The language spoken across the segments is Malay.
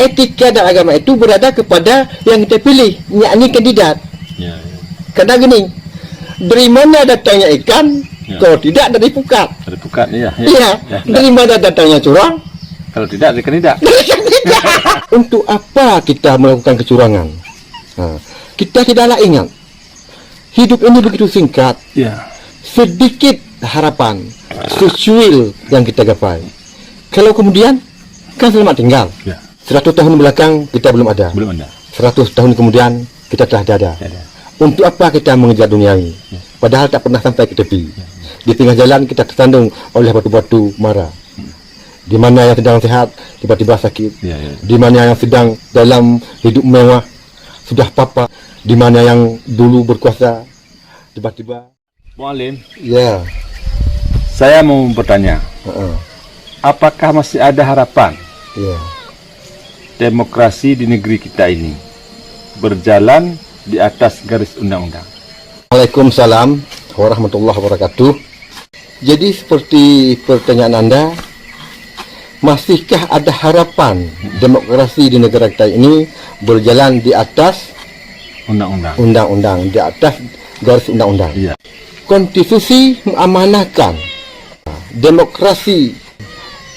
etika dan agama itu berada kepada yang kita pilih, yakni kandidat. Ya. Karena gini, dari mana datangnya ikan? Kalau tidak dari pukat. Dari pukat ya. Iya. Dari mana datangnya curang? Kalau tidak dari kandidat. Untuk apa kita melakukan kecurangan? Kita tidaklah ingat, hidup ini begitu singkat. Ya. Sedikit harapan, secuil yang kita gapai. Kalau kemudian, kan selamat tinggal. Ya. 100 tahun belakang kita belum ada. Belum ada. 100 tahun kemudian kita telah ada. Untuk apa kita mengejar duniawi? Padahal tak pernah sampai ke tepi. Di tengah jalan kita tersandung oleh batu-batu mara. Di mana yang sedang sehat tiba-tiba sakit. Di mana yang sedang dalam hidup mewah sudah papa. Di mana yang dulu berkuasa tiba-tiba. Mualim. Ya. Saya mau bertanya. Apakah masih ada harapan? Ya. Demokrasi di negeri kita ini berjalan di atas garis undang-undang. Waalaikumsalam warahmatullahi wabarakatuh. Jadi seperti pertanyaan Anda, masihkah ada harapan demokrasi di negara kita ini berjalan di atas undang-undang, di atas garis undang-undang? Iya. Konstitusi mengamanahkan demokrasi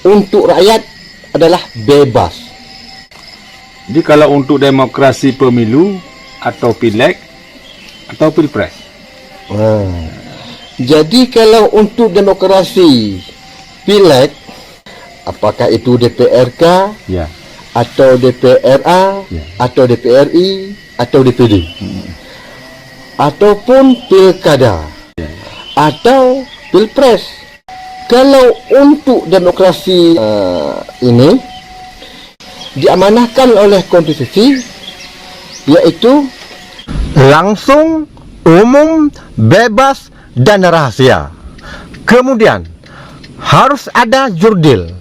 untuk rakyat adalah bebas. Jadi kalau untuk demokrasi pemilu atau pileg atau pilpres. Jadi kalau untuk demokrasi pileg, apakah itu DPRK, ya, atau DPRA, ya, atau DPRI, atau DPD, ataupun pilkada, ya, atau pilpres. Kalau untuk demokrasi ini diamanahkan oleh konstitusi, yaitu langsung, umum, bebas, dan rahasia. Kemudian harus ada jurdil,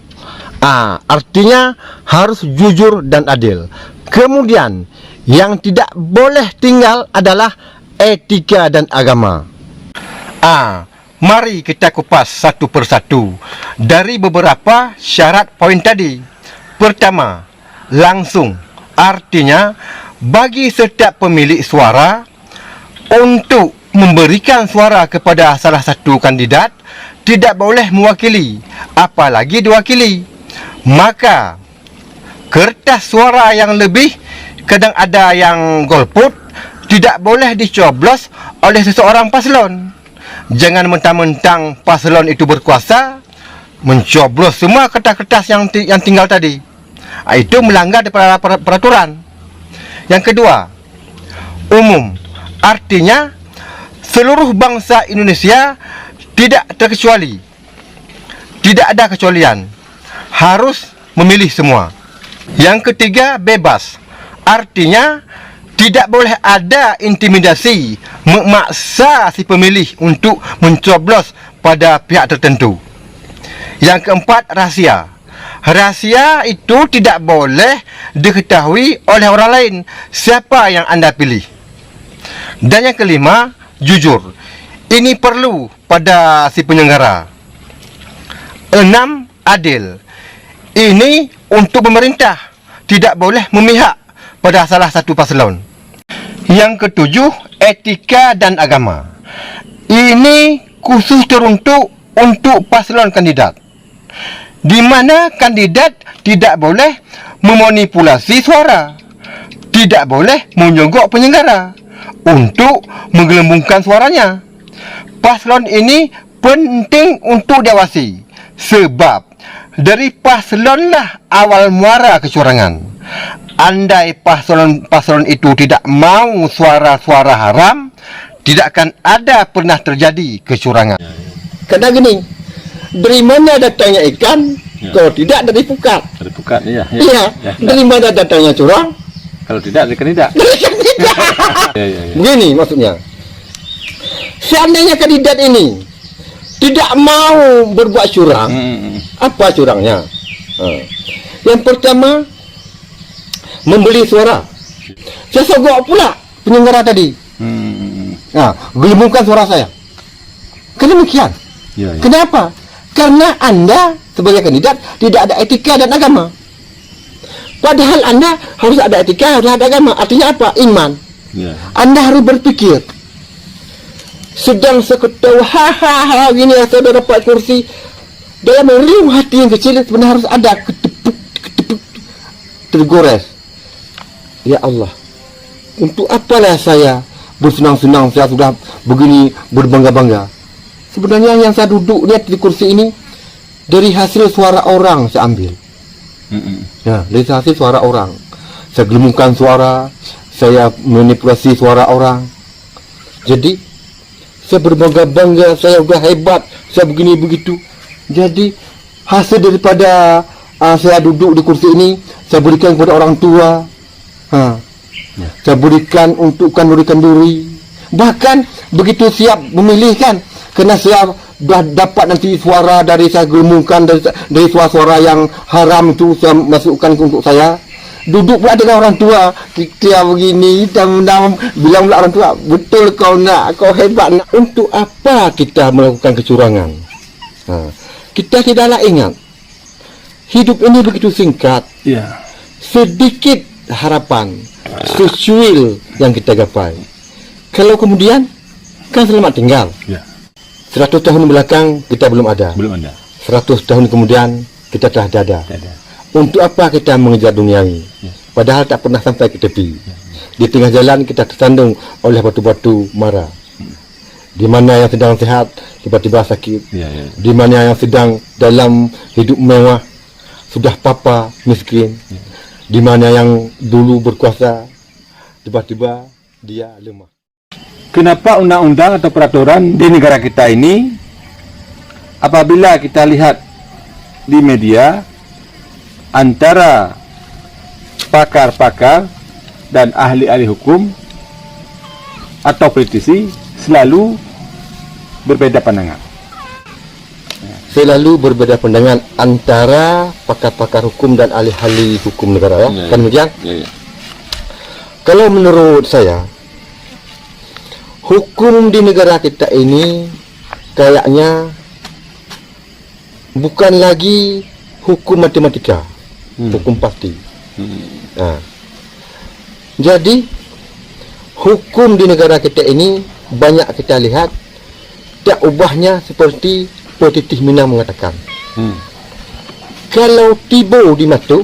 artinya harus jujur dan adil. Kemudian yang tidak boleh tinggal adalah etika dan agama. Mari kita kupas satu persatu dari beberapa syarat poin tadi. Pertama, langsung, artinya bagi setiap pemilik suara untuk memberikan suara kepada salah satu kandidat tidak boleh mewakili, apalagi diwakili. Maka kertas suara yang lebih, kadang ada yang golput, tidak boleh dicoblos oleh seseorang paslon. Jangan mentang-mentang paslon itu berkuasa mencoblos semua kertas-kertas yang tinggal tadi. Itu melanggar daripada peraturan. Yang kedua, umum, artinya seluruh bangsa Indonesia tidak terkecuali. Tidak ada kecualian. Harus memilih semua. Yang ketiga, bebas, artinya tidak boleh ada intimidasi memaksa si pemilih untuk mencoblos pada pihak tertentu. Yang keempat, rahasia. Rahasia itu tidak boleh diketahui oleh orang lain siapa yang anda pilih. Dan yang kelima, jujur. Ini perlu pada si penyelenggara. 6, adil. Ini untuk pemerintah, tidak boleh memihak pada salah satu paslon. Yang ketujuh, etika dan agama. Ini khusus teruntuk untuk paslon kandidat, di mana kandidat tidak boleh memanipulasi suara, tidak boleh menyogok penyelenggara untuk menggelembungkan suaranya. Paslon ini penting untuk diawasi, sebab dari paslonlah awal muara kecurangan. Andai paslon itu tidak mau suara-suara haram, tidak akan ada pernah terjadi kecurangan. Karena gini, dari mana datangnya ikan? Kalau tidak dari pukat. Dari pukat, iya. Iya. Dari mana datangnya curang? Kalau tidak dari kandidat. Begini maksudnya. Seandainya kandidat ini tidak mau berbuat curang, apa curangnya? Yang pertama, membeli suara. Saya sogok pula penyelenggara tadi. Gelembungkan suara saya. Kedemikian. Kenapa? Karena Anda sebagai kandidat tidak ada etika dan agama. Padahal Anda harus ada etika, harus ada agama. Artinya apa? Iman. Ya. Anda harus berpikir. Sedang seketawa hahaha gini saya dapat kursi, dalam relung hati yang kecil sebenarnya harus ada ketepuk tergores. Ya Allah, untuk apalah saya bersenang-senang, saya sudah begini berbangga-bangga. Sebenarnya yang saya duduk lihat di kursi ini dari hasil suara orang saya ambil. Ya, dari hasil suara orang. Saya gelembungkan suara, saya manipulasi suara orang. Jadi saya berbangga-bangga, saya udah hebat, saya begini begitu. Jadi hasil daripada saya duduk di kursi ini, saya berikan kepada orang tua. Saya berikan untuk kanduri-kanduri. Bahkan begitu siap memilih kan, karena saya dah dapat nanti suara dari saya gelembungkan dari suara-suara yang haram itu saya masukkan untuk saya. Duduk pula dengan orang tua, kita begini, bilang pula orang tua, betul kau nak, kau hebat nak. Untuk apa kita melakukan kecurangan? Kita tidaklah ingat, hidup ini begitu singkat. Sedikit harapan, secuil yang kita gapai. Kalau kemudian, kan selamat tinggal. 100 tahun belakang kita belum ada. 100 tahun kemudian kita telah ada. Untuk apa kita mengejar duniawi? Padahal tak pernah sampai ke tepi. Di tengah jalan kita tersandung oleh batu-batu mara. Di mana yang sedang sehat tiba-tiba sakit. Di mana yang sedang dalam hidup mewah sudah papa miskin. Di mana yang dulu berkuasa tiba-tiba dia lemah. Kenapa undang-undang atau peraturan di negara kita ini, apabila kita lihat di media, antara pakar-pakar dan ahli-ahli hukum atau politisi selalu berbeda pandangan. Selalu berbeda pandangan antara pakar-pakar hukum dan ahli-ahli hukum negara, ya. Kan demikian? Kalau menurut saya, hukum di negara kita ini kayaknya bukan lagi hukum matematika, hukum pasti. Jadi hukum di negara kita ini banyak kita lihat tak ubahnya seperti Potitih Minang mengatakan, kalau tiba di matu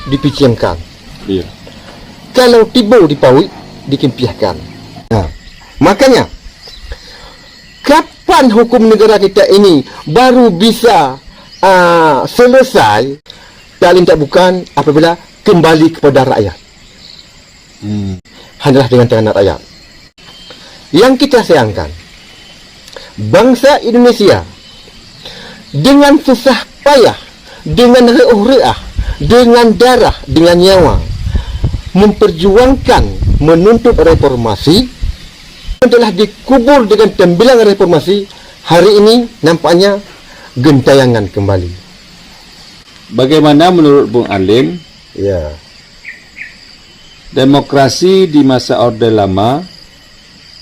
dipicamkan, kalau tiba di pawik dikimpiahkan. Makanya kapan hukum negara kita ini baru bisa selesai, paling tak bukan apabila kembali kepada rakyat. Hanyalah dengan tangan rakyat. Yang kita sayangkan, bangsa Indonesia dengan susah payah, dengan reah, dengan darah, dengan nyawa memperjuangkan menuntut reformasi, telah dikubur dengan tembilang reformasi. Hari ini nampaknya gentayangan kembali. Bagaimana menurut Bung Alim, demokrasi di masa Orde Lama,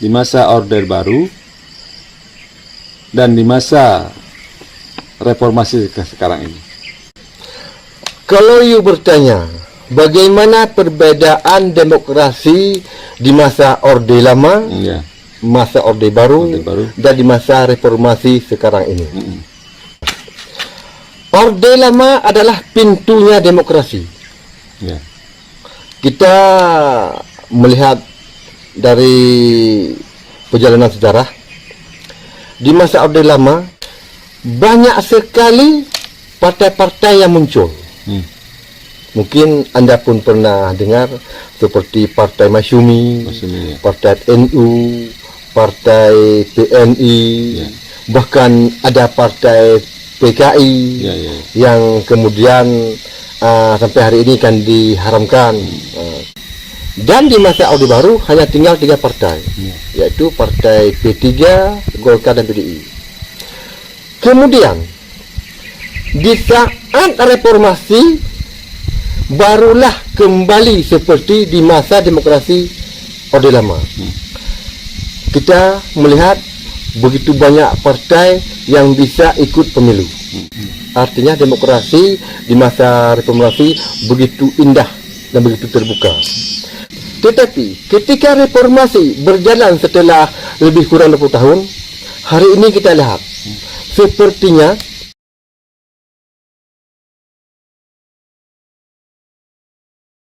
di masa Orde Baru, dan di masa reformasi sekarang ini? Kalau you bertanya bagaimana perbedaan demokrasi di masa Orde Lama, masa Orde Baru, dan di masa reformasi sekarang ini. Orde Lama adalah pintunya demokrasi. Kita melihat dari perjalanan sejarah, di masa Orde Lama banyak sekali partai-partai yang muncul. Mungkin Anda pun pernah dengar seperti Partai Masyumi, Partai NU, Partai PNI, bahkan ada Partai PKI yang kemudian sampai hari ini kan diharamkan. Dan di masa Orde Baru hanya tinggal 3 partai, yaitu Partai P3, Golkar dan PDI. Kemudian di saat reformasi barulah kembali seperti di masa demokrasi Orde Lama. Kita melihat begitu banyak partai yang bisa ikut pemilu. Artinya demokrasi di masa reformasi begitu indah dan begitu terbuka. Tetapi ketika reformasi berjalan setelah lebih kurang 20 tahun, hari ini kita lihat sepertinya